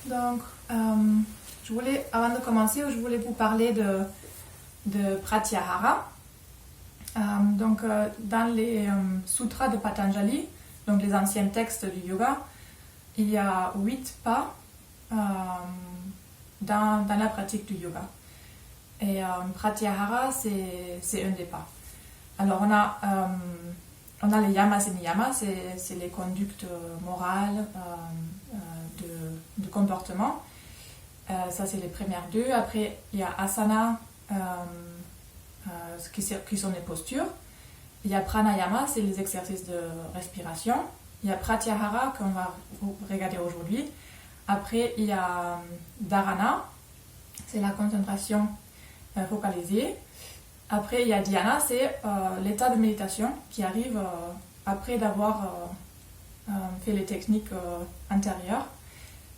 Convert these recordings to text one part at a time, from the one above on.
Donc, avant de commencer, je voulais vous parler de Pratyahara. Dans les sutras de Patanjali, donc les anciens textes du yoga, il y a 8 pas dans la pratique du yoga. Et Pratyahara, c'est un des pas. Alors, on a les yamas et niyamas, c'est les conduites morales de comportement. Ça, c'est les premières deux. Après, il y a asana, qui sont les postures. Il y a pranayama, c'est les exercices de respiration. Il y a pratyahara, qu'on va regarder aujourd'hui. Après, il y a dharana, c'est la concentration focalisée. Après, il y a dhyana, c'est l'état de méditation qui arrive après d'avoir fait les techniques intérieures.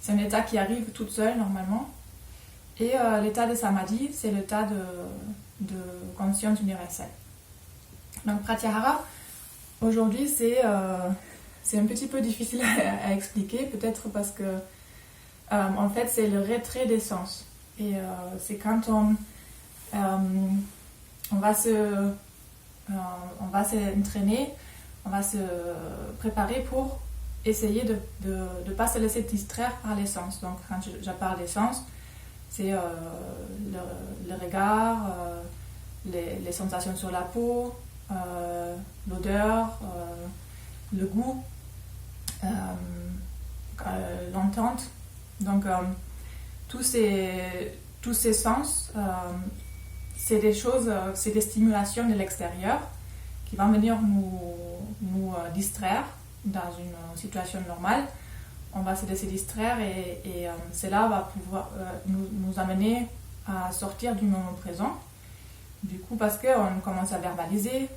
C'est un état qui arrive toute seule normalement. Et l'état de samadhi, c'est l'état de conscience universelle. Donc Pratyahara, aujourd'hui, c'est un petit peu difficile à expliquer, peut-être parce que en fait, c'est le retrait des sens. Et c'est quand on va s'entraîner, on va se préparer pour essayer de ne pas se laisser distraire par les sens. Donc quand je parle des sens, c'est le regard, les sensations sur la peau, l'odeur, le goût, l'entente. Donc tous ces sens, c'est des choses, c'est des stimulations de l'extérieur qui vont venir nous distraire dans une situation normale. On va se laisser distraire et cela va pouvoir nous amener à sortir du moment présent. Du coup, parce qu'on commence à verbaliser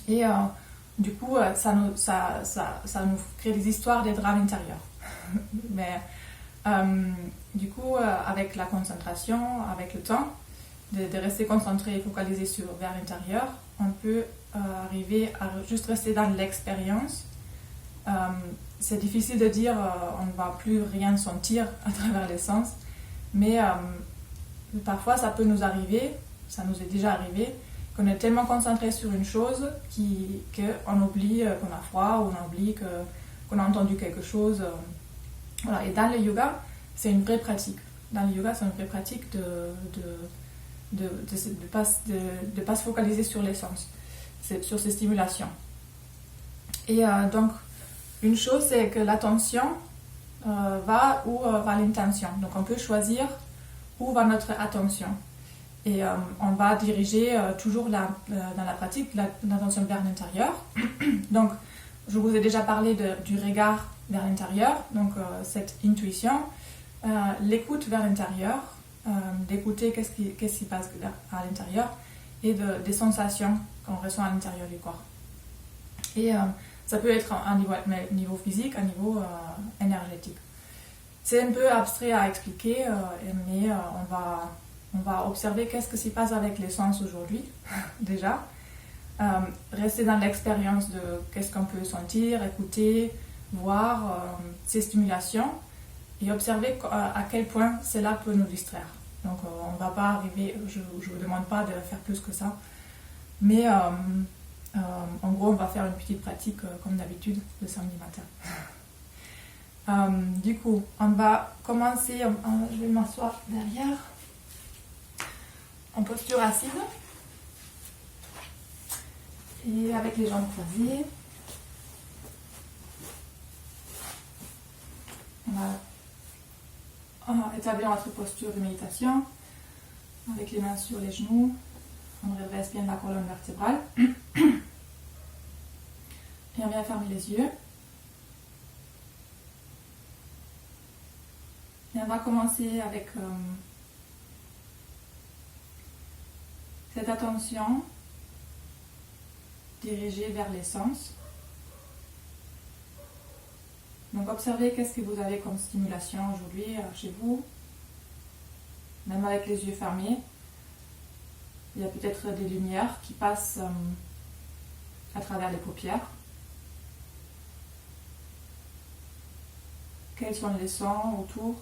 et du coup, ça nous crée des histoires, des drames intérieurs. Mais du coup, avec la concentration, avec le temps, de rester concentré et focalisé vers l'intérieur, on peut arriver à juste rester dans l'expérience. C'est difficile de dire on ne va plus rien sentir à travers les sens, mais parfois ça peut nous arriver, ça nous est déjà arrivé, qu'on est tellement concentré sur une chose qu'on oublie qu'on a froid, ou on oublie qu'on a entendu quelque chose. Voilà. Et dans le yoga, c'est une vraie pratique. Dans le yoga, c'est une vraie pratique de pas se focaliser sur les sens, sur ces stimulations. Et donc, une chose, c'est que l'attention va où va l'intention. Donc, on peut choisir où va notre attention. Et on va diriger toujours dans la pratique l'attention vers l'intérieur. Donc, je vous ai déjà parlé du regard vers l'intérieur, donc cette intuition, l'écoute vers l'intérieur, d'écouter qu'est-ce qui passe à l'intérieur et des sensations qu'on ressent à l'intérieur du corps. Et ça peut être à un niveau physique, à un niveau énergétique. C'est un peu abstrait à expliquer, mais on va observer qu'est-ce qui se passe avec les sens aujourd'hui, déjà. Rester dans l'expérience de qu'est-ce qu'on peut sentir, écouter, voir ces stimulations et observer à quel point cela peut nous distraire. Donc on ne va pas arriver, je ne vous demande pas de faire plus que ça, mais en gros on va faire une petite pratique comme d'habitude le samedi matin. Du coup, on va commencer, je vais m'asseoir derrière, en posture assise et avec les jambes croisées. On va établir notre posture de méditation avec les mains sur les genoux. On redresse bien la colonne vertébrale. Et on vient fermer les yeux. Et on va commencer avec cette attention dirigée vers les sens. Donc observez qu'est-ce que vous avez comme stimulation aujourd'hui chez vous, même avec les yeux fermés. Il y a peut-être des lumières qui passent à travers les paupières. Quels sont les sons autour?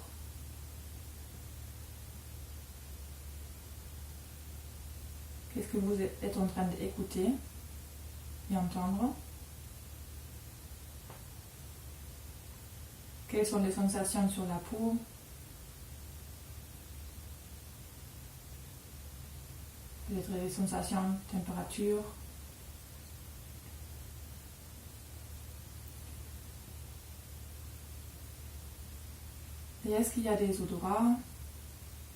Qu'est-ce que vous êtes en train d'écouter et entendre? Quelles sont les sensations sur la peau? Peut-être les sensations, température. Et est-ce qu'il y a des odorats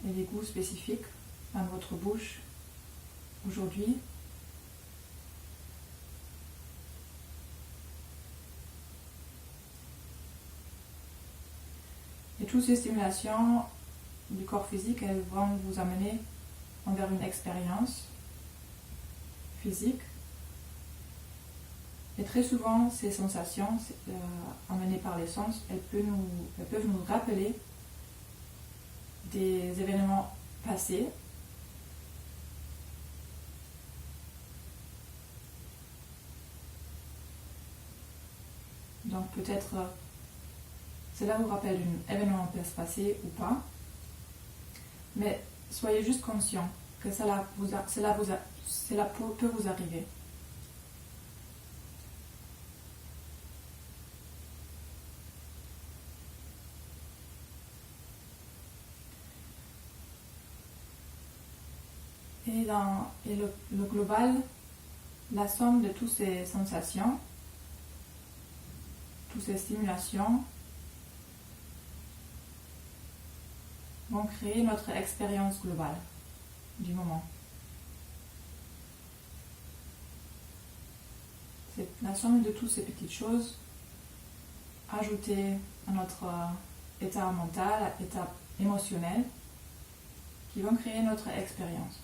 et des goûts spécifiques dans votre bouche aujourd'hui? Et toutes ces stimulations du corps physique, elles vont vous amener envers une expérience physique. Et très souvent, ces sensations amenées par les sens, elles peuvent nous rappeler des événements passés. Donc peut-être cela vous rappelle un événement passé ou pas. Mais soyez juste conscient que cela peut vous arriver. Et le global, la somme de toutes ces sensations, toutes ces stimulations, vont créer notre expérience globale du moment. C'est la somme de toutes ces petites choses ajoutées à notre état mental, état émotionnel, qui vont créer notre expérience.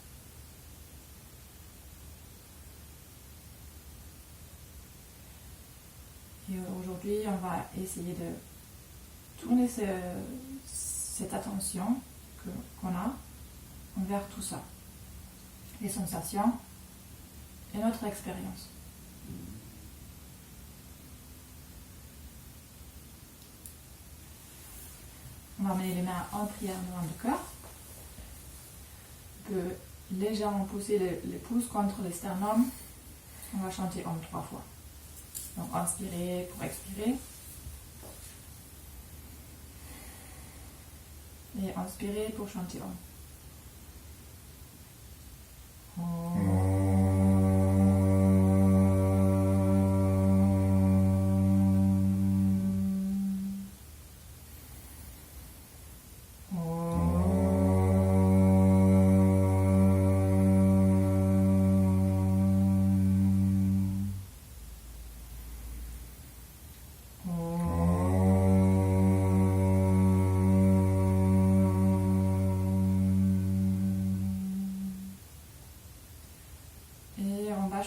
Et aujourd'hui, on va essayer de tourner cette attention qu'on a envers tout ça, les sensations et notre expérience. On va mettre les mains en prière devant le cœur. On peut légèrement pousser les pouces contre le sternum. On va chanter Om 3 fois. Donc inspirer pour expirer. Et inspirer pour chanter Om.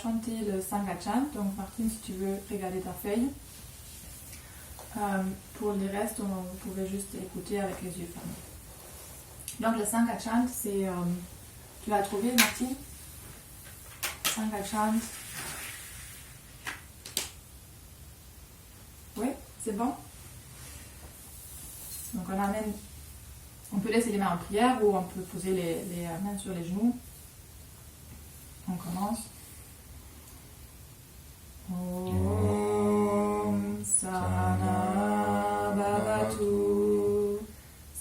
Chanter le Sangha-chant. Donc Martine, si tu veux regarder ta feuille. Pour le reste, vous pouvez juste écouter avec les yeux fermés. Donc le Sangha-chant, c'est... tu l'as trouvé, Martine? Sangha-chant. Oui, c'est bon? Donc on peut laisser les mains en prière ou on peut poser les mains sur les genoux. On commence. Om Sahana Bhavatu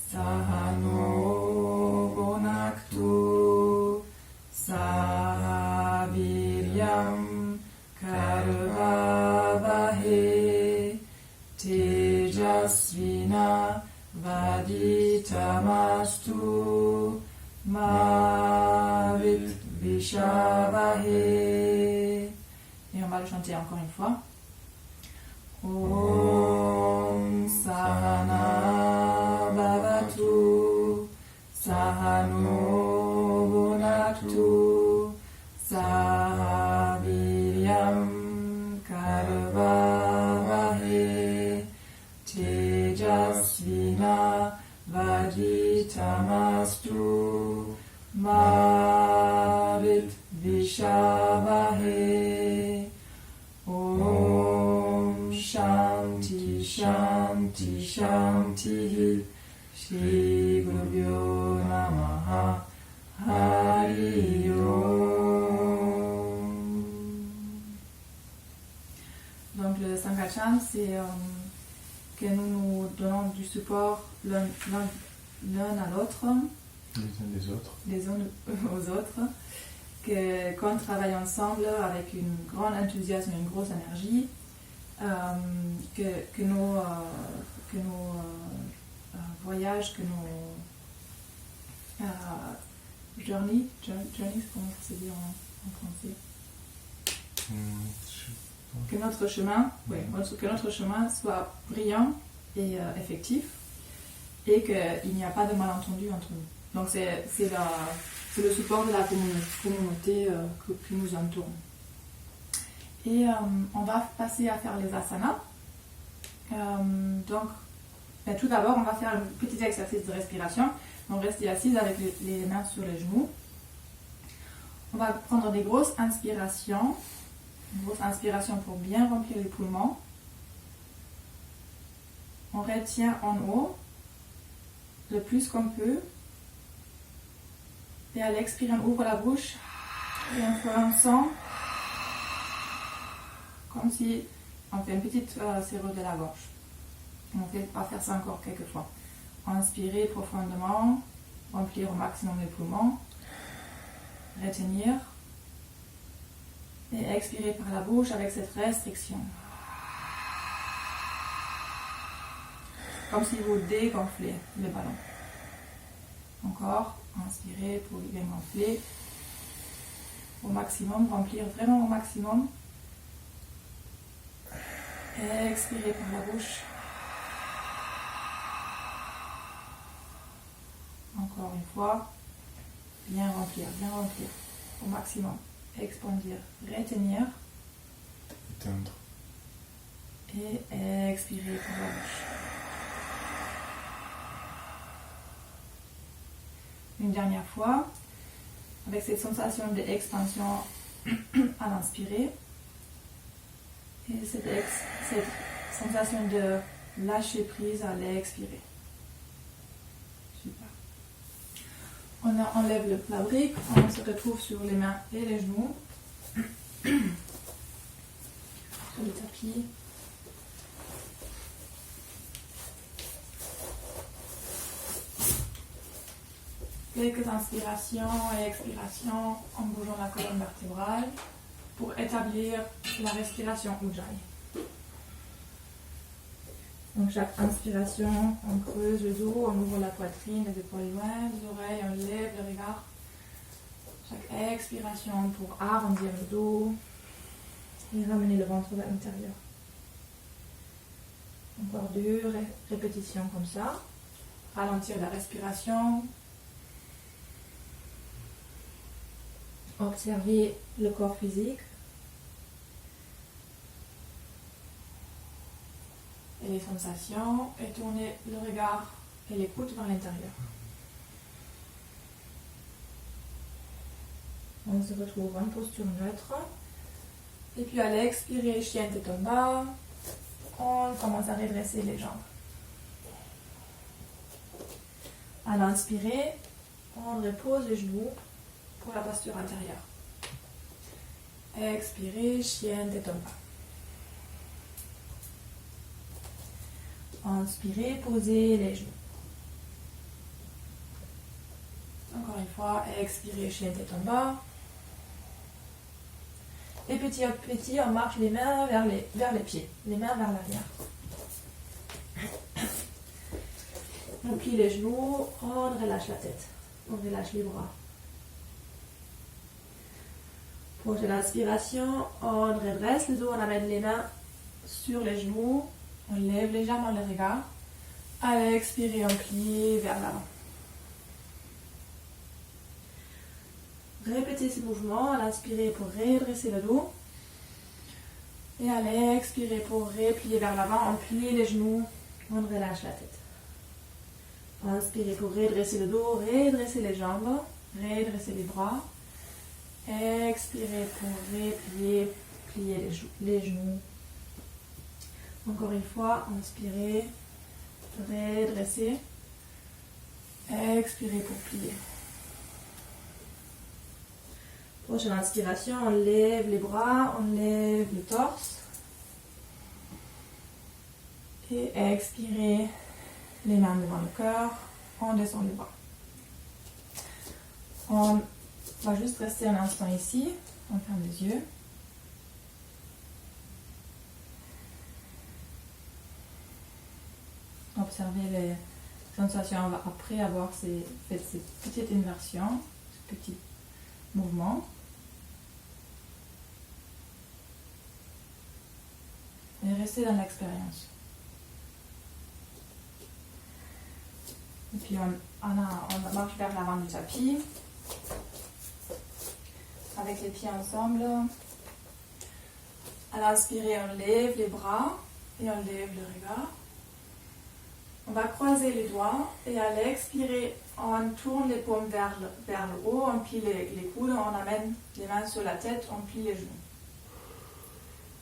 Sahano Bhunaktu Sahaviryam Karvavahe Tejasvina Vaditamastu Mavit Vishavahe. Et on va le chanter encore une fois. Om Sahana Bhavatu Sahano Bhunaktu Sahaviryam Karvavahe Tejasvina Vaditamastu Mavit Vishavahe. Om Shanti Shanti Shanti Shanti Shri Gurubhyo Namaha Hari Om. Donc le Sankachan, c'est que nous nous donnons du support l'un à l'autre, les uns aux autres, qu'on travaille ensemble avec une grande enthousiasme et une grosse énergie, que nos voyages, que nos journeys, comment ça se dit en français, que notre chemin soit brillant et effectif, et qu'il n'y a pas de malentendu entre nous. Donc c'est le support de la communauté qui nous entoure. Et on va passer à faire les asanas. Donc tout d'abord, on va faire un petit exercice de respiration. On reste assise avec les mains sur les genoux. On va prendre des grosses inspirations. Une grosse inspiration pour bien remplir les poumons. On retient en haut le plus qu'on peut. Et à l'expire, on ouvre la bouche. Et on fait un son. Comme si on fait une petite serrure de la gorge. On va faire ça encore quelques fois. Inspirer profondément. Remplir au maximum les poumons. Retenir. Et expirer par la bouche avec cette restriction. Comme si vous dégonflez le ballon. Encore, inspirer pour bien gonfler. Au maximum, remplir vraiment au maximum. Expirer par la bouche. Encore une fois. Bien remplir au maximum. Expandir, retenir. Éteindre. Et expirer par la bouche. Une dernière fois, avec cette sensation d'expansion à l'inspirer. Et cette sensation de lâcher prise à l'expirer. Super. On enlève la brique, on se retrouve sur les mains et les genoux, sur le tapis. Quelques inspirations et expirations en bougeant la colonne vertébrale pour établir la respiration Ujjayi. Donc chaque inspiration, on creuse le dos, on ouvre la poitrine, les épaules loin des oreilles, on lève le regard. Chaque expiration pour arrondir le dos et ramener le ventre vers l'intérieur. Encore 2 répétitions comme ça. Ralentir la respiration. Observer le corps physique. Et les sensations, et tourner le regard et l'écoute vers l'intérieur. On se retrouve en posture neutre. Et puis à l'expirer, chien tête en bas, on commence à redresser les jambes. À l'inspirer, on repose les genoux pour la posture intérieure. Expirer, chien tête en bas. Inspirez, posez les genoux. Encore une fois, expirez, chien tête en bas. Et petit à petit, on marche les mains vers les pieds, les mains vers l'arrière. On plie les genoux, on relâche la tête, on relâche les bras. Pour l'inspiration, on redresse le dos, on amène les mains sur les genoux. On lève légèrement le regard. À l'expirer, on plie vers l'avant. Répétez ces mouvements. À l'inspirer pour redresser le dos. Et à l'expirer pour replier vers l'avant. On plie les genoux. On relâche la tête. Inspirez pour redresser le dos. Redresser les jambes. Redresser les bras. Expirez pour replier. Plier les genoux. Encore une fois, inspirez, redresser. Expirez pour plier. Prochaine inspiration, on lève les bras, on lève le torse. Et expirez, les mains devant le cœur, on descend les bras. On va juste rester un instant ici, on ferme les yeux. Observez les sensations après avoir fait cette petite inversion, ce petit mouvement. Et restez dans l'expérience. Et puis on marche vers l'avant du tapis, avec les pieds ensemble. À l'inspirer, on lève les bras et on lève le regard. On va croiser les doigts et à l'expirer, on tourne les paumes vers le haut, on plie les coudes, on amène les mains sur la tête, on plie les genoux.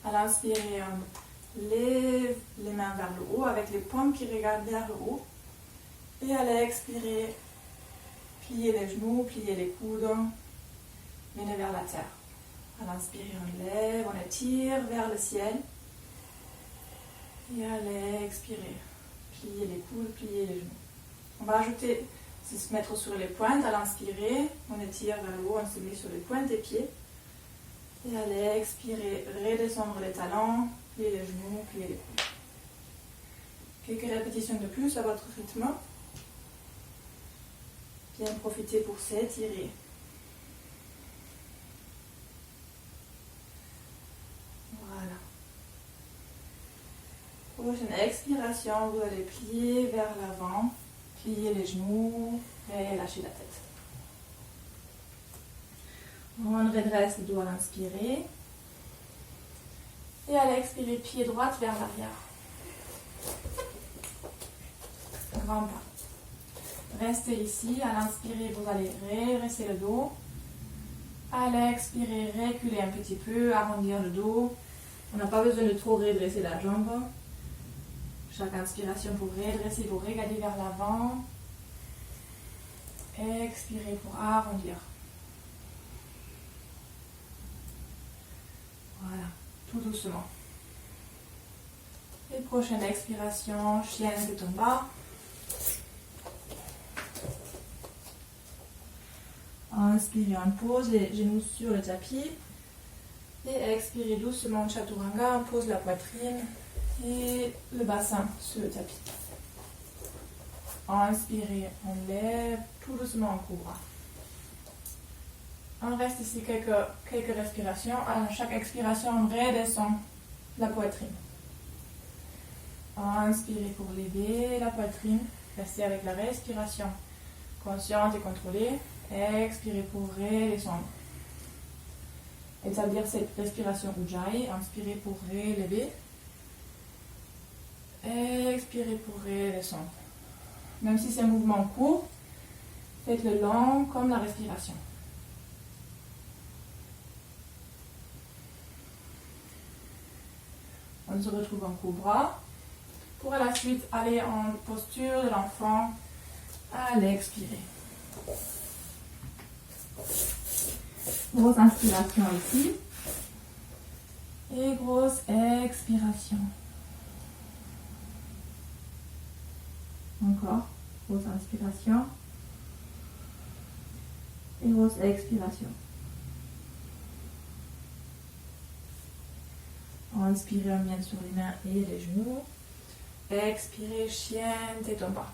À l'inspirer, on lève les mains vers le haut avec les paumes qui regardent vers le haut. Et à l'expirer, pliez les genoux, pliez les coudes, menez vers la terre. À l'inspirer, on lève, on étire vers le ciel. Et à l'expirer, pliez les coudes, pliez les genoux. On va se mettre sur les pointes. À l'inspirer, on étire vers le haut, on se met sur les pointes des pieds. Et à l'expirer, redescendre les talons, plier les genoux, plier les coudes. Quelques répétitions de plus à votre rythme. Bien profiter pour s'étirer. Voilà. Prochaine expiration, vous allez plier vers l'avant, plier les genoux et lâcher la tête. On redresse le dos à l'inspirer. Et à l'expirer, pied droit vers l'arrière. Grand pas. Restez ici. À l'inspirer, vous allez redresser le dos. À l'expirer, reculer un petit peu, arrondir le dos. On n'a pas besoin de trop redresser la jambe. Chaque inspiration pour redresser, vous regardez vers l'avant. Expirez pour arrondir. Voilà, tout doucement. Et prochaine expiration, chienne de ton bas. Inspirez, on pose les genoux sur le tapis. Et expirez doucement, chaturanga, on pose la poitrine et le bassin sur le tapis. Inspirez, on lève tout doucement en cobra. On reste ici quelques respirations. À chaque expiration, on redescend la poitrine. Inspirez pour lever la poitrine. Restez avec la respiration consciente et contrôlée. Expirez pour redescendre. Établir cette respiration Ujjayi. Inspirez pour relever. Expirez pour redescendre. Même si c'est un mouvement court, faites-le long comme la respiration. On se retrouve en cobra. Pour à la suite aller en posture de l'enfant à l'expirer. Grosse inspiration ici. Et grosse expiration. Encore. Grosse inspiration. Et grosse expiration. Inspirez, on vient sur les mains et les genoux. Expirez, chienne, tête en bas.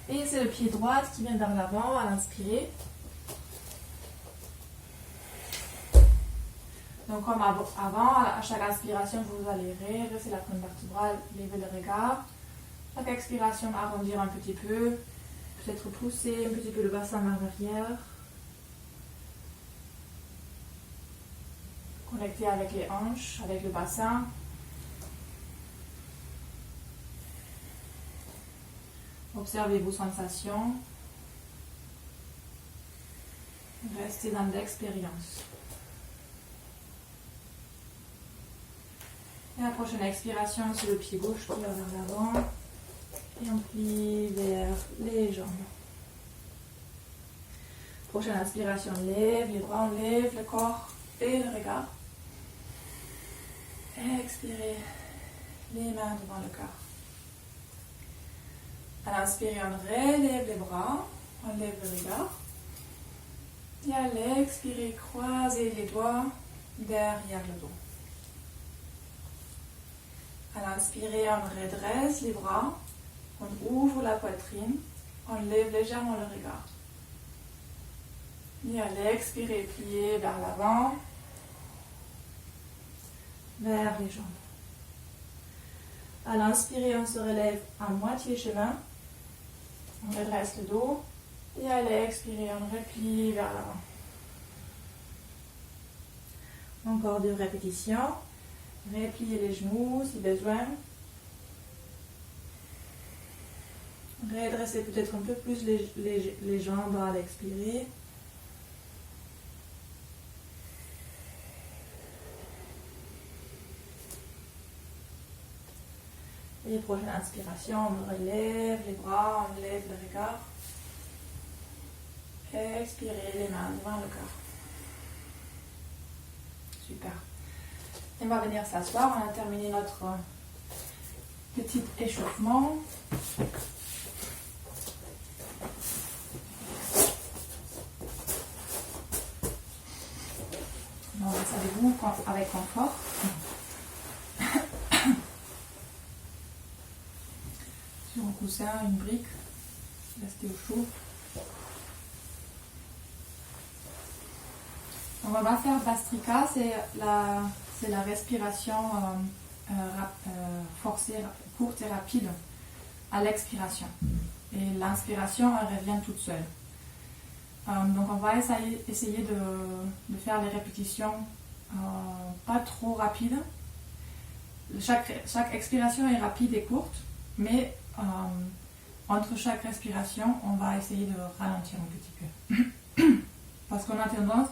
Et c'est le pied droit qui vient vers l'avant à l'inspirer. Donc comme avant, à chaque inspiration, vous allez redresser la colonne vertébrale, lever le regard. Chaque expiration, arrondir un petit peu. Peut-être pousser un petit peu le bassin vers l'arrière. Connecter avec les hanches, avec le bassin. Observez vos sensations. Restez dans l'expérience. Et la prochaine expiration, c'est le pied gauche qui va vers l'avant. Et on plie vers les jambes. Prochaine inspiration, on lève les bras, on lève le corps et le regard. Expirez, les mains devant le cœur. À l'inspirer, on relève les bras, on lève le regard. Et à l'expirer, croisez les doigts derrière le dos. À l'inspirer, on redresse les bras, on ouvre la poitrine, on lève légèrement le regard. Et à l'expirer, pliez vers l'avant, vers les jambes. À l'inspirer, on se relève à moitié chemin, on redresse le dos, et à l'expirer, on replie vers l'avant. Encore 2 répétitions. Repliez les genoux si besoin. Redressez peut-être un peu plus les jambes à l'expirer. Et prochaine inspiration, on relève les bras, on lève le regard. Expirez les mains devant le cœur. Super. On va venir s'asseoir, on a terminé notre petit échauffement. Donc, savez-vous, avec confort. Sur un coussin, une brique, restez au chaud. On va faire Bastrika, c'est la respiration forcée, courte et rapide à l'expiration. Et l'inspiration, elle revient toute seule. Donc on va essayer de faire les répétitions pas trop rapides. Chaque expiration est rapide et courte, mais entre chaque respiration, on va essayer de ralentir un petit peu. Parce qu'on a tendance,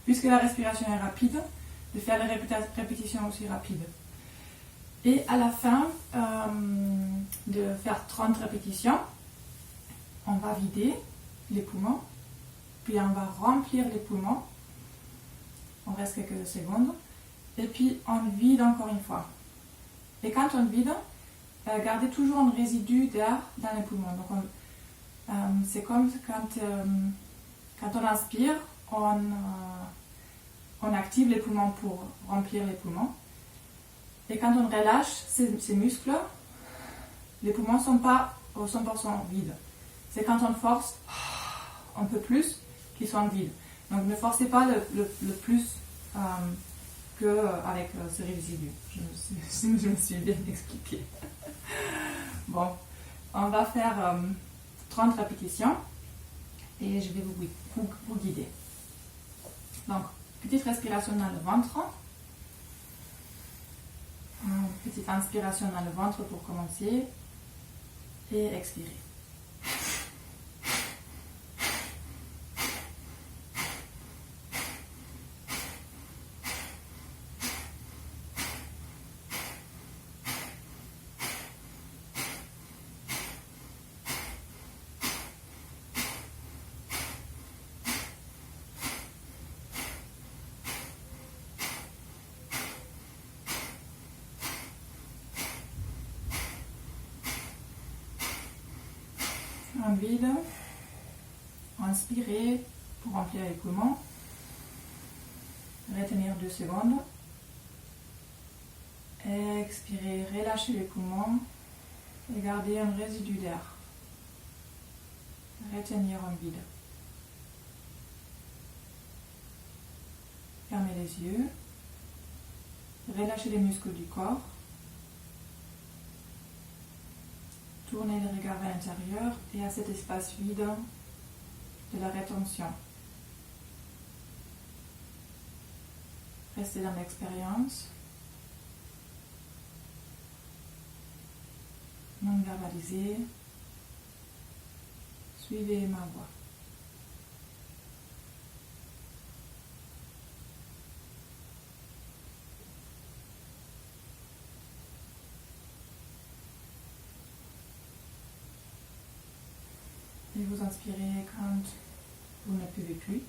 puisque la respiration est rapide, de faire les répétitions aussi rapides. Et à la fin de faire 30 répétitions, on va vider les poumons, puis on va remplir les poumons, on reste quelques secondes, et puis on vide encore une fois. Et quand on vide, gardez toujours un résidu d'air dans les poumons. Donc c'est comme quand on inspire, on active les poumons pour remplir les poumons. Et quand on relâche ces muscles, les poumons ne sont pas au 100% vides. C'est quand on force un peu plus qu'ils sont vides. Donc ne forcez pas le plus qu'avec ce résidu. Je me suis bien expliquée. Bon, on va faire 30 répétitions et je vais vous guider. Donc, petite respiration dans le ventre. Petite inspiration dans le ventre pour commencer. Et expirer. On vide, inspirez pour remplir les poumons, retenir 2 secondes, expirez, relâchez les poumons et gardez un résidu d'air, retenir un vide. Fermez les yeux, relâchez les muscles du corps. Tournez le regard vers l'intérieur et à cet espace vide de la rétention. Restez dans l'expérience. Non verbalisé. Suivez ma voix. Et vous inspirez quand vous ne pouvez plus.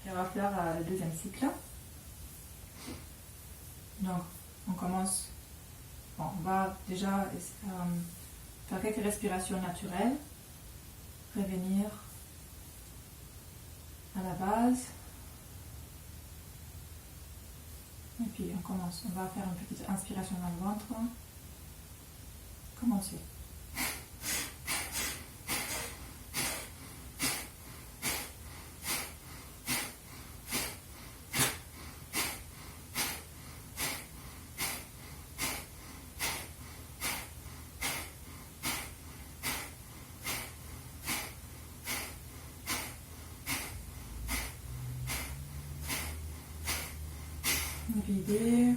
Et on va faire le deuxième cycle. Donc, on commence. Bon, on va déjà faire quelques respirations naturelles. Revenir à la base. Et puis on commence. On va faire une petite inspiration dans le ventre. Commencez. Videz,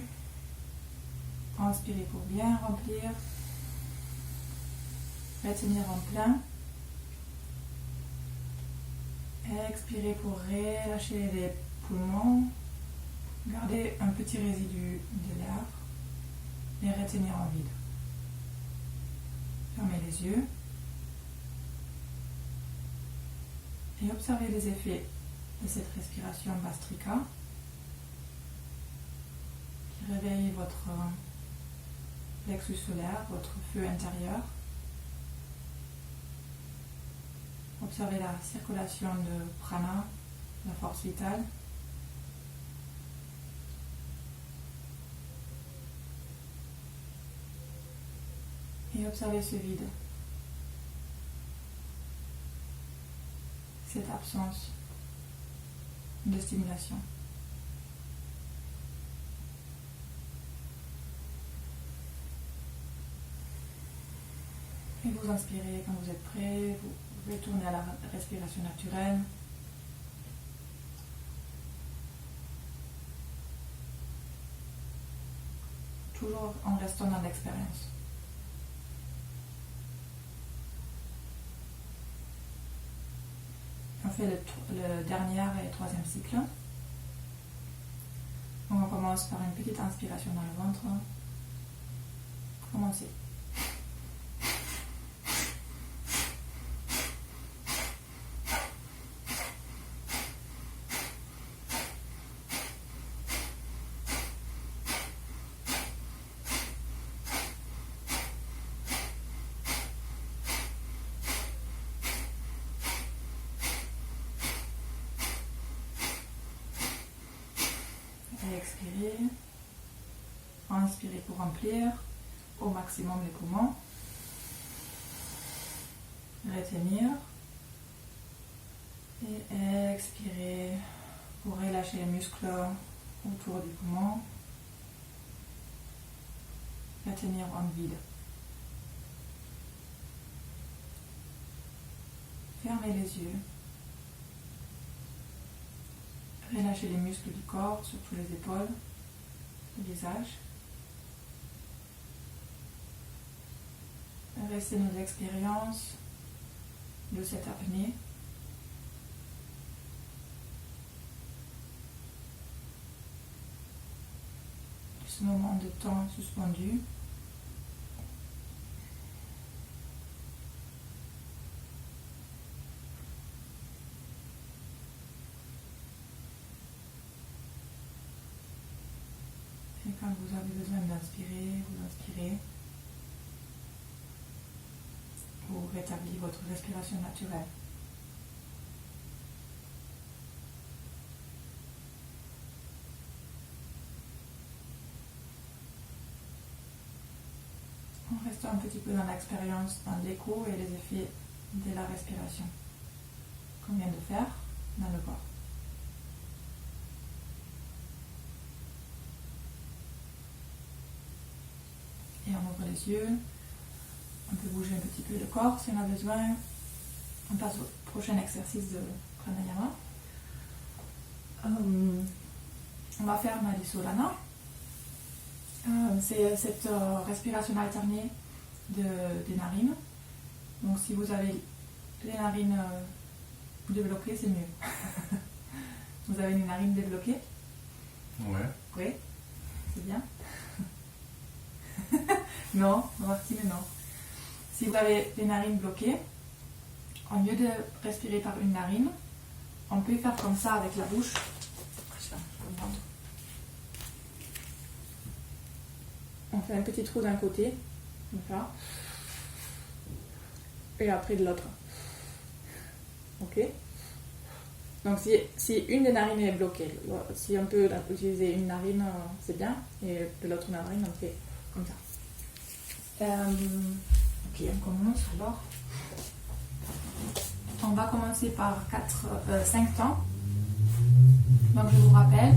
inspirez pour bien remplir, retenir en plein, expirez pour relâcher les poumons, gardez un petit résidu de l'air et retenir en vide. Fermez les yeux et observez les effets de cette respiration Bhastrika. Réveillez votre plexus solaire, votre feu intérieur. Observez la circulation de prana, la force vitale. Et observez ce vide, cette absence de stimulation. Et vous inspirez quand vous êtes prêt, vous retournez à la respiration naturelle. Toujours en restant dans l'expérience. On fait le dernier et troisième cycle. On commence par une petite inspiration dans le ventre. Commencez. Et expirez. Inspirez pour remplir au maximum les poumons. Retenir. Et expirez pour relâcher les muscles autour du poumon. Retenir en vide. Fermez les yeux. Relâchez les muscles du corps, surtout les épaules, le visage. Restez nos expériences de cette apnée. De ce moment de temps suspendu. Et quand vous avez besoin d'inspirer, vous inspirez. Vous rétablissez votre respiration naturelle. On reste un petit peu dans l'expérience, dans l'écho et les effets de la respiration qu'on vient de faire dans le corps. Et on ouvre les yeux. On peut bouger un petit peu le corps si on a besoin. On passe au prochain exercice de pranayama. On va faire Nadi Solana. C'est cette respiration alternée des narines. Donc si vous avez les narines débloquées, c'est mieux. Vous avez une narine débloquée? Ouais. Oui, c'est bien. Non, Martine, non. Si vous avez les narines bloquées, au lieu de respirer par une narine, on peut faire comme ça avec la bouche. Tiens, je vous montre. On fait un petit trou d'un côté, comme ça, et après de l'autre. Ok? Donc si une des narines est bloquée, si on peut utiliser une narine, c'est bien, et de l'autre narine, on fait comme ça. Ok, on commence alors. On va commencer par 5 temps. Donc je vous rappelle,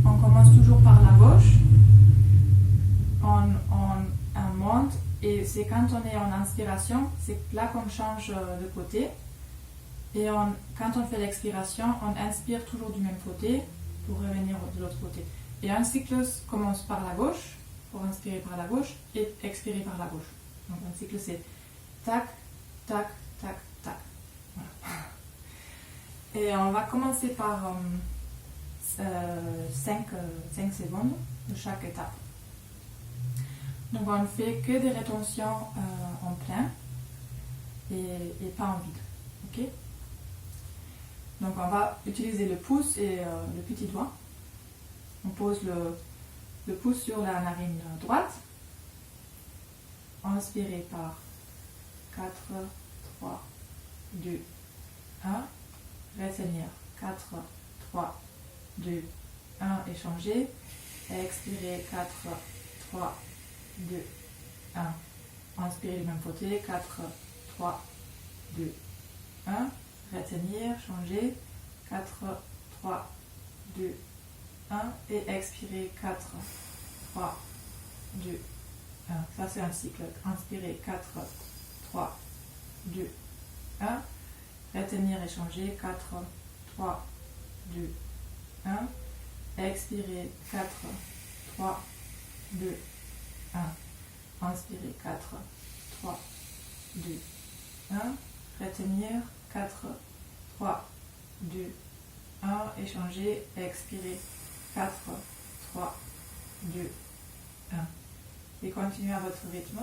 on commence toujours par la gauche, on monte, et c'est quand on est en inspiration, c'est là qu'on change de côté. Et quand on fait l'expiration, on inspire toujours du même côté pour revenir de l'autre côté. Et un cycle commence par la gauche, pour inspirer par la gauche, et expirer par la gauche. Donc un cycle c'est tac, tac, tac, tac. Voilà. Et on va commencer par 5 secondes de chaque étape. Donc on ne fait que des rétentions en plein et pas en vide. Ok? Donc on va utiliser le pouce et le petit doigt. On pose le pouce sur la narine droite. Inspirez par 4, 3, 2, 1. Retenir 4, 3, 2, 1 et changer. Expirez 4, 3, 2, 1. Inspirez du même côté 4, 3, 2, 1. Retenir, changer, 4, 3, 2, 1 et expirer 4, 3, 2, 1. Ça c'est un cycle. Inspirez 4, 3, 2, 1. Retenir et changer, 4, 3, 2, 1. Expirez 4, 3, 2, 1. Inspirez 4, 3, 2, 1. Retenir 4, 3, 2, 1, échanger, expirer, 4, 3, 2, 1. Et continuez à votre rythme.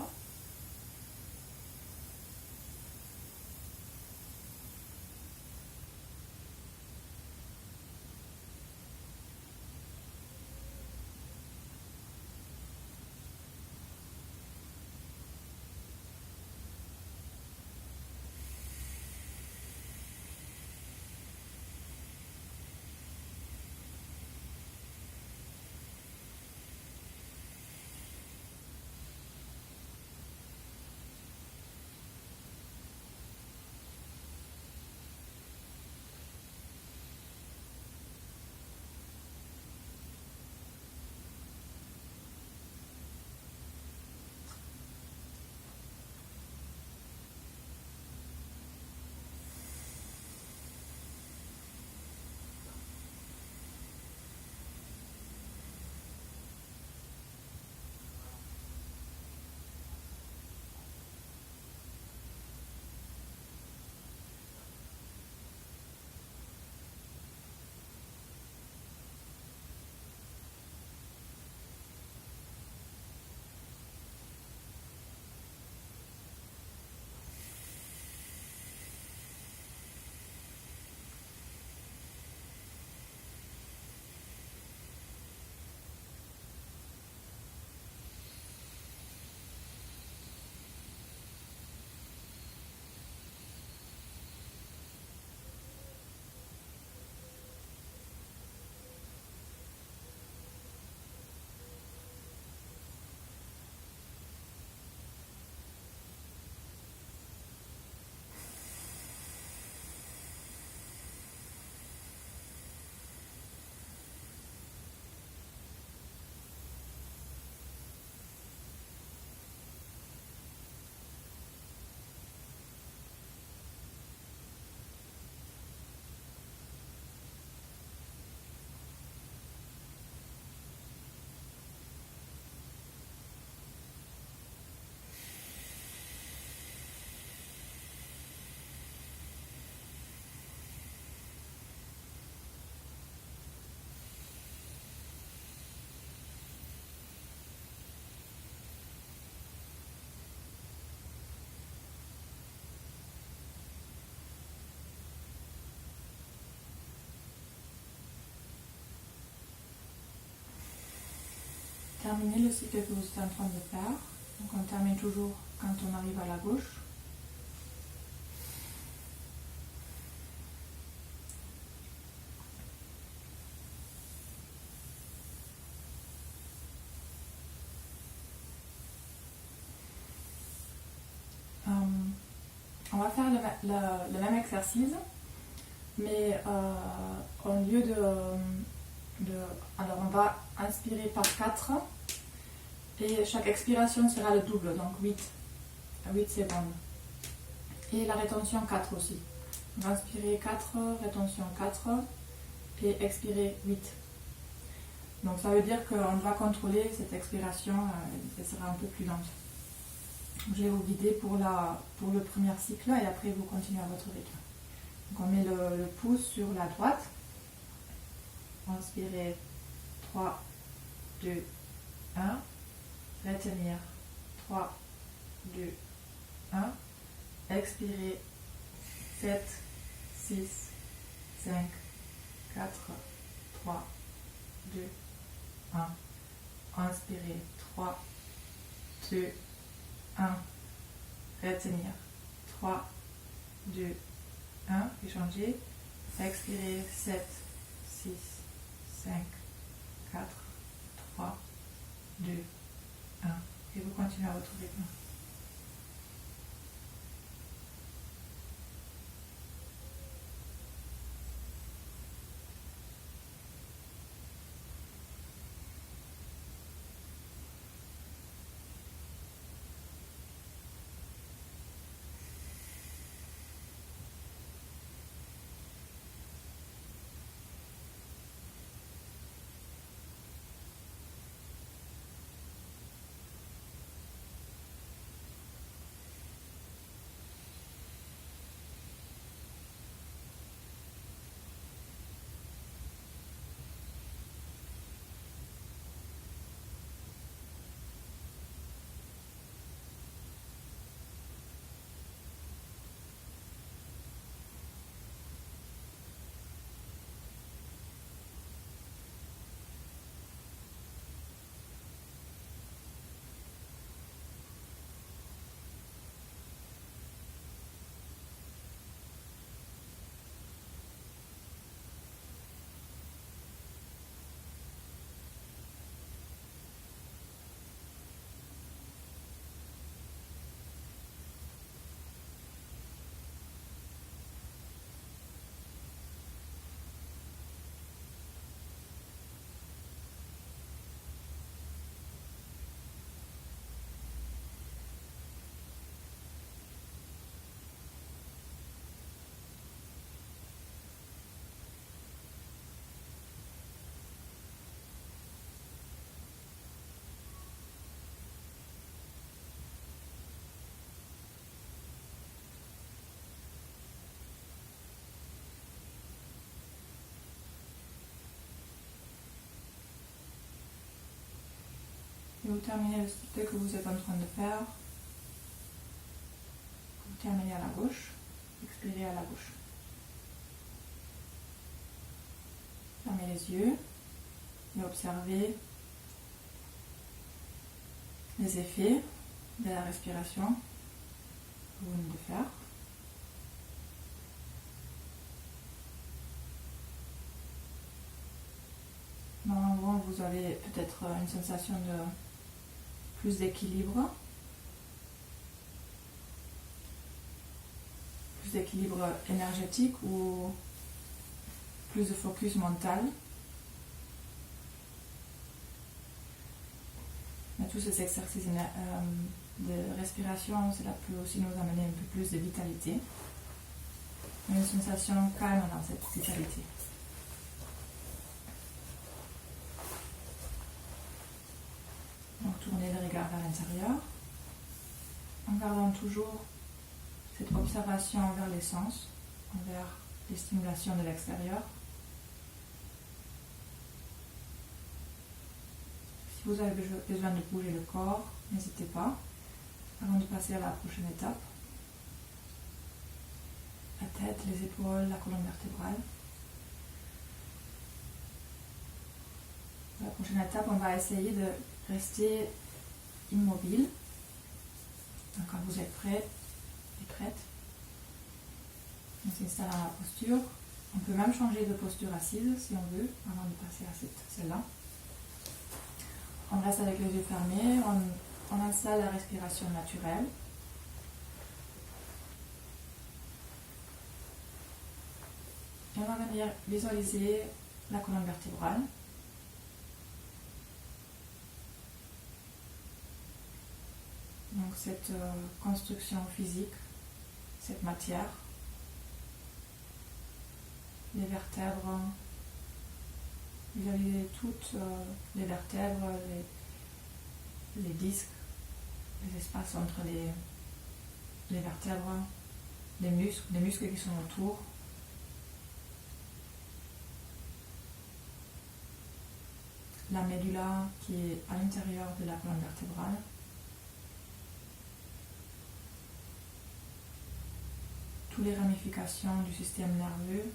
terminez le cycle que vous êtes en train de faire. Donc on termine toujours quand on arrive à la gauche. On va faire le même exercice, mais au lieu alors on va inspirer par 4 et chaque expiration sera le double, donc 8 secondes. Et la rétention 4 aussi. On va inspirer 4, rétention 4 et expirer 8. Donc ça veut dire qu'on va contrôler cette expiration, elle sera un peu plus lente. Je vais vous guider pour le premier cycle et après vous continuez à votre rythme. Donc on met le pouce sur la droite. Inspirez 3, 2, 1. Retenir 3, 2, 1. Expirez 7, 6, 5, 4, 3, 2, 1. Inspirez 3, 2, 1. Retenir 3, 2, 1. Échangez. Expirez 7, 6, 5, 4, 3, 2, 1. Et vous continuez à votre rythme. Et vous terminez le cycle que vous êtes en train de faire. Vous terminez à la gauche. Expirez à la gauche. Fermez les yeux et observez les effets de la respiration que vous venez de faire. Normalement, vous avez peut-être une sensation de plus d'équilibre énergétique ou plus de focus mental. Mais tous ces exercices de respiration, cela peut aussi nous amener un peu plus de vitalité. Une sensation calme dans cette vitalité. Donc tournez le regard vers l'intérieur, en gardant toujours cette observation envers les sens, envers les stimulations de l'extérieur. Si vous avez besoin de bouger le corps, n'hésitez pas, avant de passer à la prochaine étape. La tête, les épaules, la colonne vertébrale. La prochaine étape, on va essayer de restez immobile. Donc, quand vous êtes prêt et prête, on s'installe dans la posture. On peut même changer de posture assise si on veut, avant de passer à celle-là. On reste avec les yeux fermés, on installe la respiration naturelle. Et on va venir visualiser la colonne vertébrale. Donc cette construction physique, cette matière, les vertèbres, visualisez toutes les vertèbres, les disques, les espaces entre les vertèbres, les muscles qui sont autour. La médula qui est à l'intérieur de la colonne vertébrale. Toutes les ramifications du système nerveux,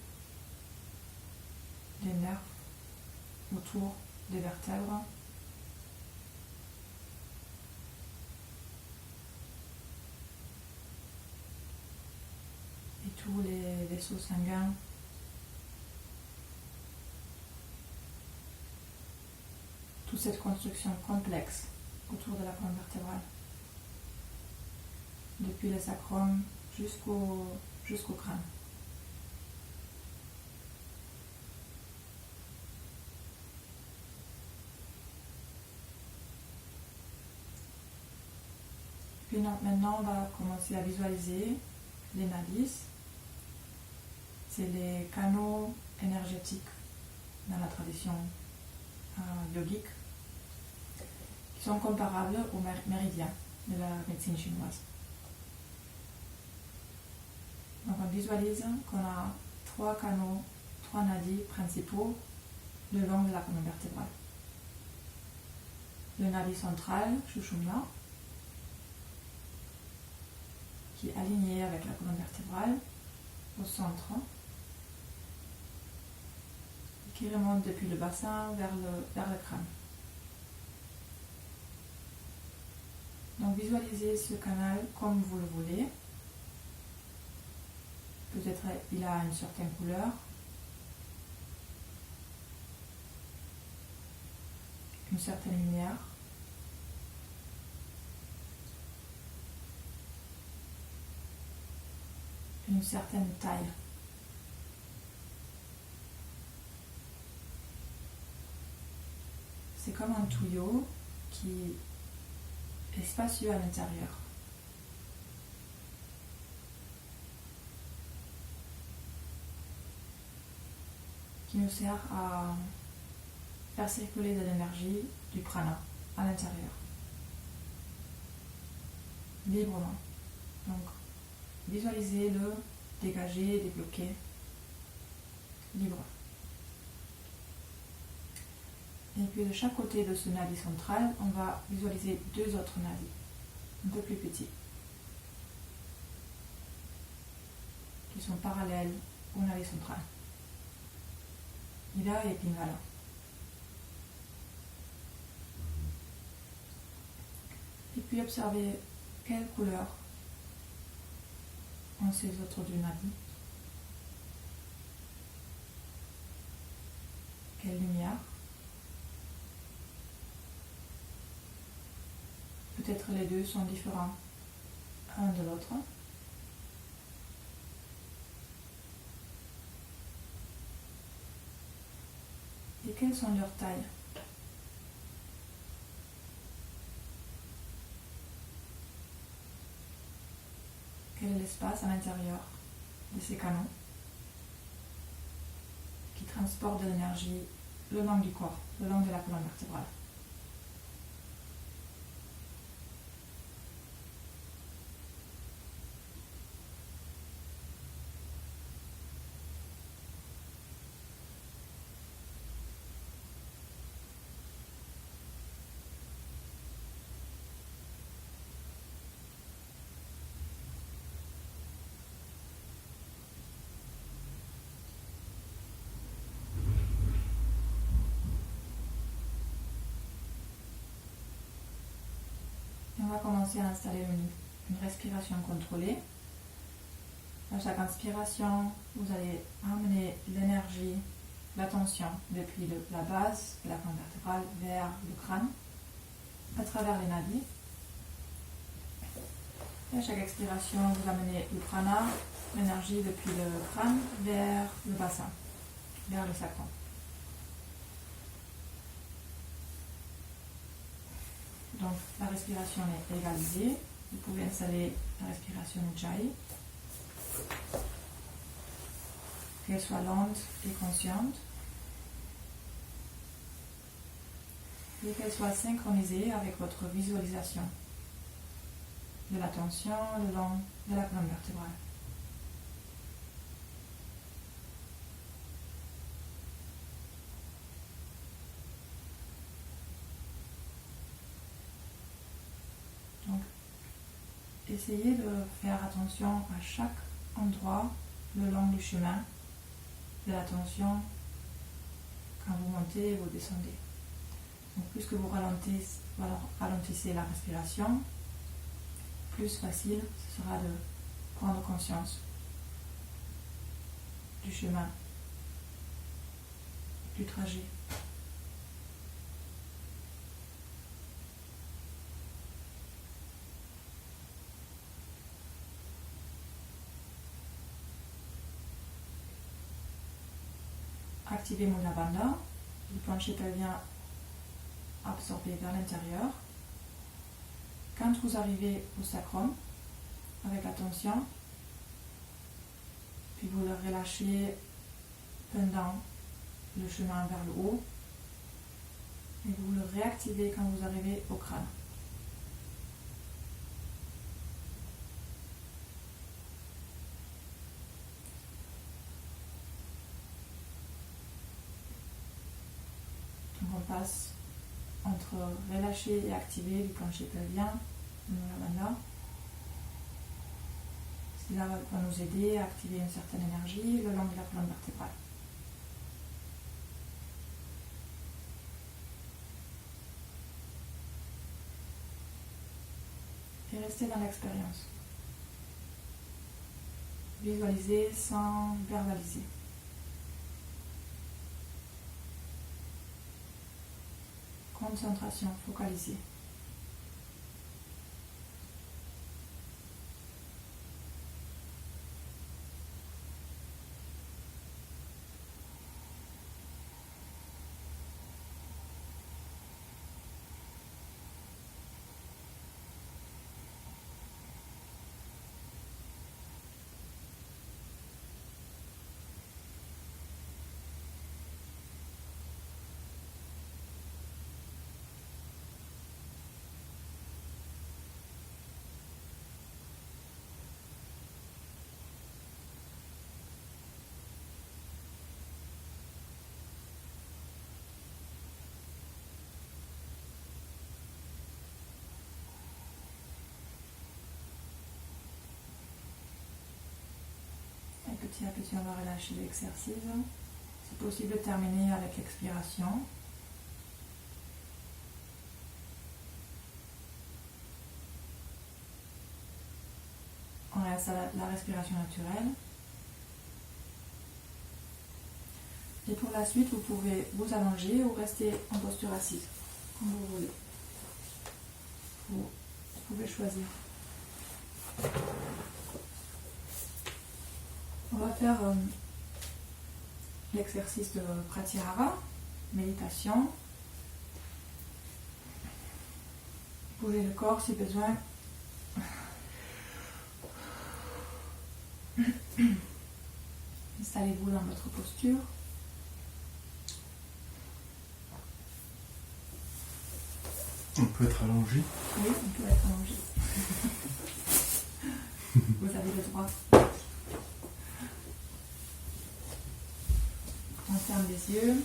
des nerfs autour des vertèbres. Et tous les vaisseaux sanguins. Toute cette construction complexe autour de la colonne vertébrale. Depuis le sacrum jusqu'au crâne. Puis maintenant, on va commencer à visualiser les nadis. C'est les canaux énergétiques dans la tradition yogique qui sont comparables aux méridiens de la médecine chinoise. Donc on visualise qu'on a 3 canaux, 3 nadis principaux le long de la colonne vertébrale. Le nadi central, Sushumna, qui est aligné avec la colonne vertébrale au centre, qui remonte depuis le bassin vers le crâne. Donc visualisez ce canal comme vous le voulez. Peut-être il a une certaine couleur, une certaine lumière, une certaine taille. C'est comme un tuyau qui est spacieux à l'intérieur. Qui nous sert à faire circuler de l'énergie du prana à l'intérieur. Librement. Donc, visualisez-le dégager, débloquer, libre. Et puis de chaque côté de ce nadi central, on va visualiser 2 autres nadis, un peu plus petits, qui sont parallèles au nadi central. Ida et Pingala. Et puis observez quelle couleur ont ces autres 2 nadis. Quelle lumière. Peut-être les 2 sont différents un de l'autre. Et quelles sont leurs tailles? Quel est l'espace à l'intérieur de ces canaux qui transportent de l'énergie le long du corps, le long de la colonne vertébrale? On va commencer à installer une respiration contrôlée. À chaque inspiration, vous allez amener l'énergie, l'attention depuis la base de la colonne vertébrale vers le crâne, à travers les nadis. Et à chaque expiration, vous amenez le prana, l'énergie depuis le crâne vers le bassin, vers le sacrum. Donc la respiration est égalisée. Vous pouvez installer la respiration Ujjayi, qu'elle soit lente et consciente, et qu'elle soit synchronisée avec votre visualisation de la tension le long de la colonne vertébrale. Donc, essayez de faire attention à chaque endroit le long du chemin de la tension quand vous montez et vous descendez. Donc, plus que vous ralentissez la respiration, plus facile ce sera de prendre conscience du chemin, du trajet. Activez Mula Bandha, le plancher pelvien absorbé vers l'intérieur. Quand vous arrivez au sacrum, avec attention, puis vous le relâchez pendant le chemin vers le haut, et vous le réactivez quand vous arrivez au crâne. Donc on passe entre relâcher et activer du plancher pelvien, Mula Bandha. Cela va nous aider à activer une certaine énergie le long de la colonne vertébrale. Et restez dans l'expérience. Visualisez sans verbaliser. Concentration focalisée. Petit à petit, on va relâcher l'exercice. C'est possible de terminer avec l'expiration. On reste à la respiration naturelle. Et pour la suite, vous pouvez vous allonger ou rester en posture assise, comme vous voulez. Vous pouvez choisir. On va faire l'exercice de Pratyahara, méditation. Bougez le corps si besoin. Installez-vous dans votre posture. On peut être allongé. Oui, on peut être allongé. Vous avez le droit. On ferme les yeux.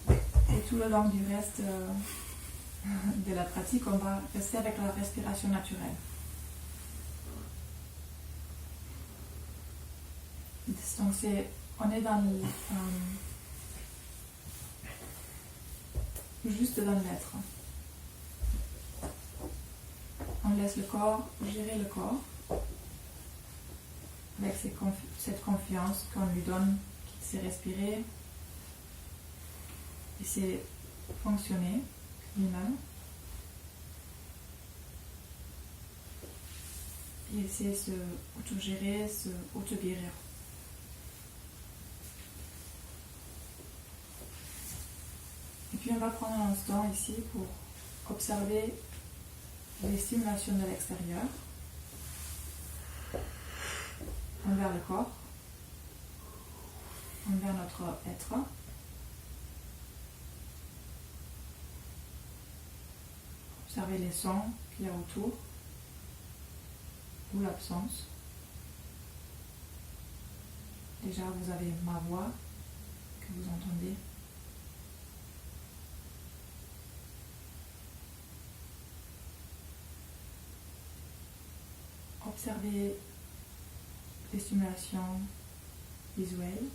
Et tout le long du reste de la pratique, on va rester avec la respiration naturelle. Donc on est dans juste dans l'être. On laisse le corps gérer le corps avec cette confiance qu'on lui donne, qu'il sait respirer, qu'il sait fonctionner lui-même. Il sait se autogérer, se auto-guérir. Et puis on va prendre un instant ici pour observer les stimulations de l'extérieur envers le corps, envers notre être. Observez les sons qu'il y a autour ou l'absence. Déjà, vous avez ma voix que vous entendez. Observez les stimulations visuelles,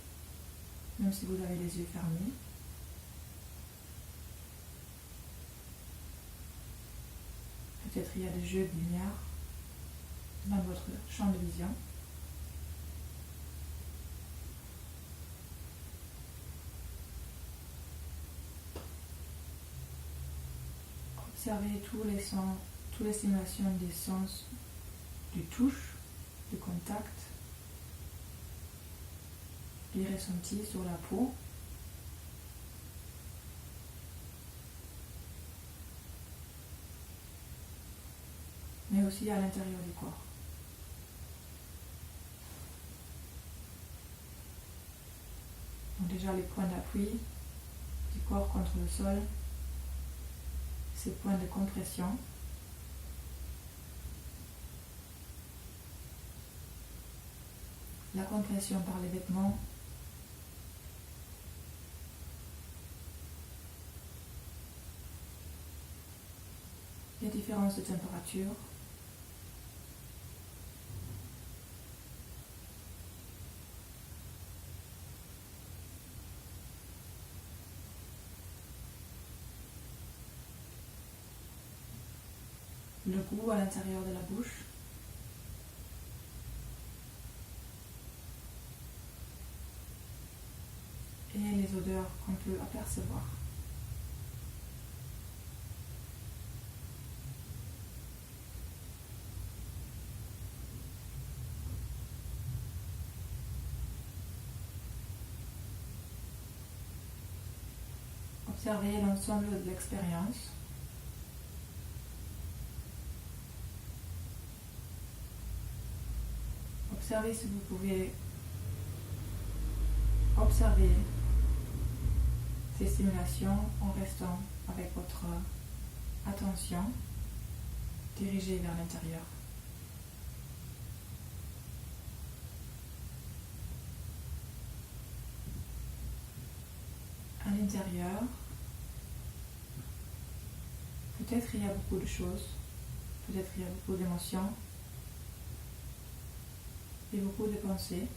même si vous avez les yeux fermés. Peut-être il y a des jeux de lumière dans votre champ de vision. Observez tous les sons, toutes les stimulations des sens du touche, du contact, du ressenti sur la peau. Mais aussi à l'intérieur du corps. Donc déjà les points d'appui du corps contre le sol, ces points de compression. La compression par les vêtements. Les différences de température. Le goût à l'intérieur de la bouche. Et les odeurs qu'on peut apercevoir. Observez l'ensemble de l'expérience. Observez si vous pouvez observer ces stimulations en restant avec votre attention dirigée vers l'intérieur. À l'intérieur, peut-être il y a beaucoup de choses, peut-être il y a beaucoup d'émotions et beaucoup de pensées.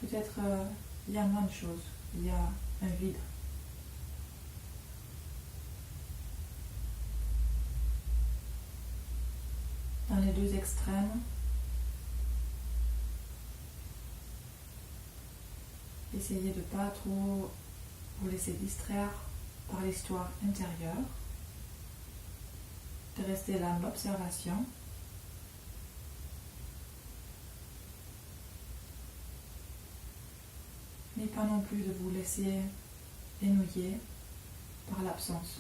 Peut-être il y a moins de choses, il y a un vide. Dans les deux extrêmes, essayez de ne pas trop vous laisser distraire par l'histoire intérieure, de rester dans l'observation. Mais pas non plus de vous laisser ennuyer par l'absence.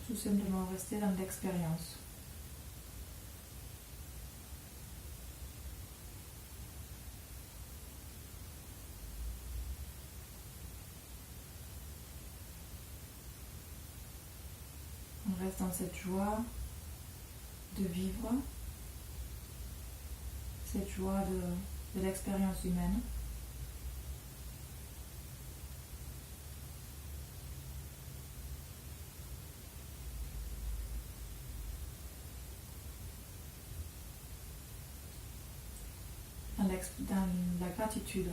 Tout simplement rester dans l'expérience. On reste dans cette joie de vivre, cette joie de l'expérience humaine. dans la gratitude.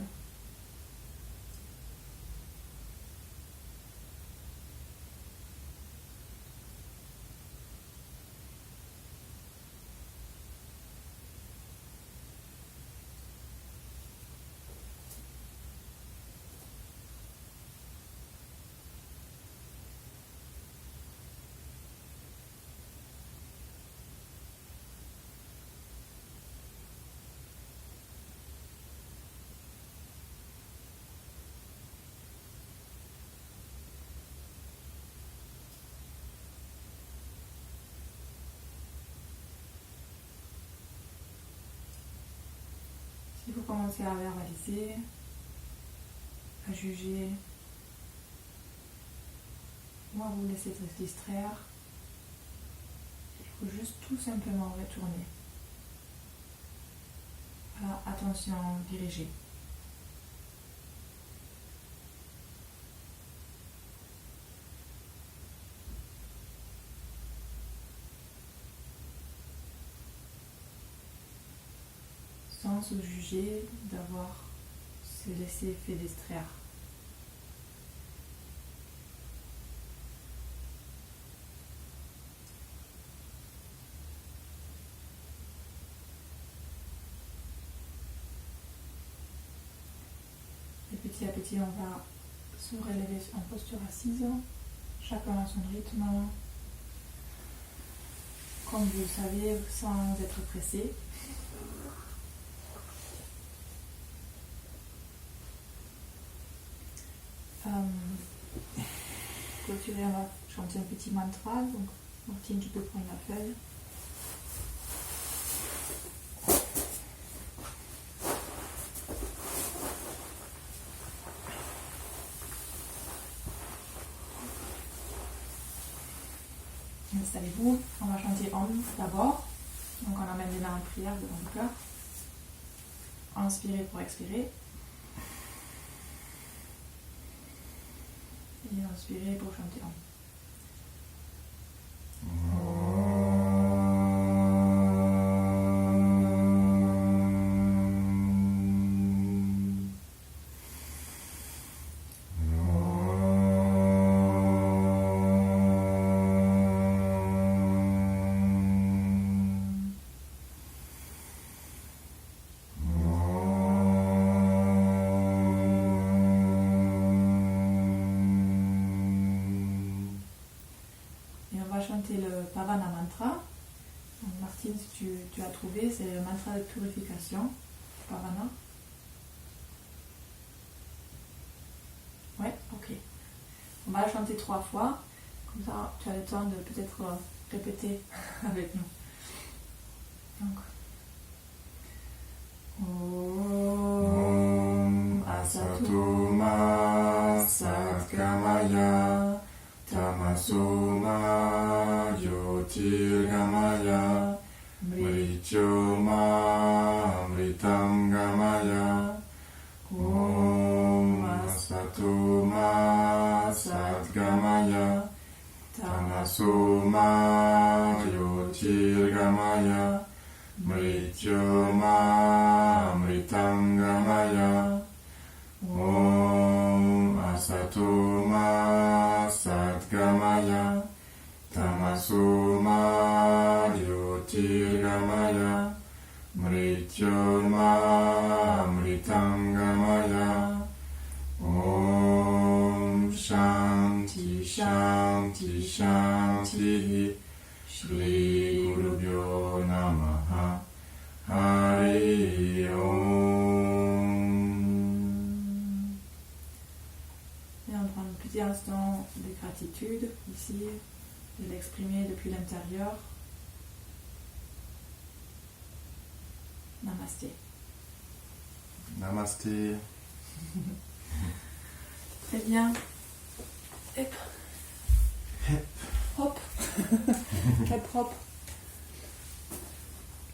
Si vous commencez à verbaliser, à juger, ou à vous laisser distraire, il faut juste tout simplement retourner à l'attention dirigée. Sans se juger d'avoir se laissé fait distraire. Et petit à petit, on va se relever en posture assise, chacun à son rythme, comme vous le savez, sans être pressé. Clôturer, on va chanter un petit mantra. Donc, Martine, tu peux prendre la feuille. Installez-vous. On va chanter Om d'abord. Donc, on emmène les mains en prière devant le cœur. Inspirez pour expirer. Et inspirez pour chanter Om. Chanter le Pavana Mantra. Donc Martine, si tu as trouvé, c'est le mantra de purification, Pavana. Ouais, ok. On va la chanter 3 fois, comme ça tu as le temps de peut-être répéter avec nous. Donc, Om Asato Ma Satgamaya Tamaso Ma Jyotirgamaya Mrityo Ma Amritangamaya Om Asato Ma Satgamaya Tamaso Ma Jyotirgamaya Mrityo Ma Amritangamaya Om Asato Ma Satgamaya Tamaso Ma Jyotirgamaya Mrityo Ma Amritangamaya Om Shanti Shanti Shanti Shri Gurubhyo Namaha Hari Om. Et on prend un petit instant de gratitude ici, de l'exprimer depuis l'intérieur. Namasté. Namasté. Très bien. Hop. Hep. Hop. Hep hop.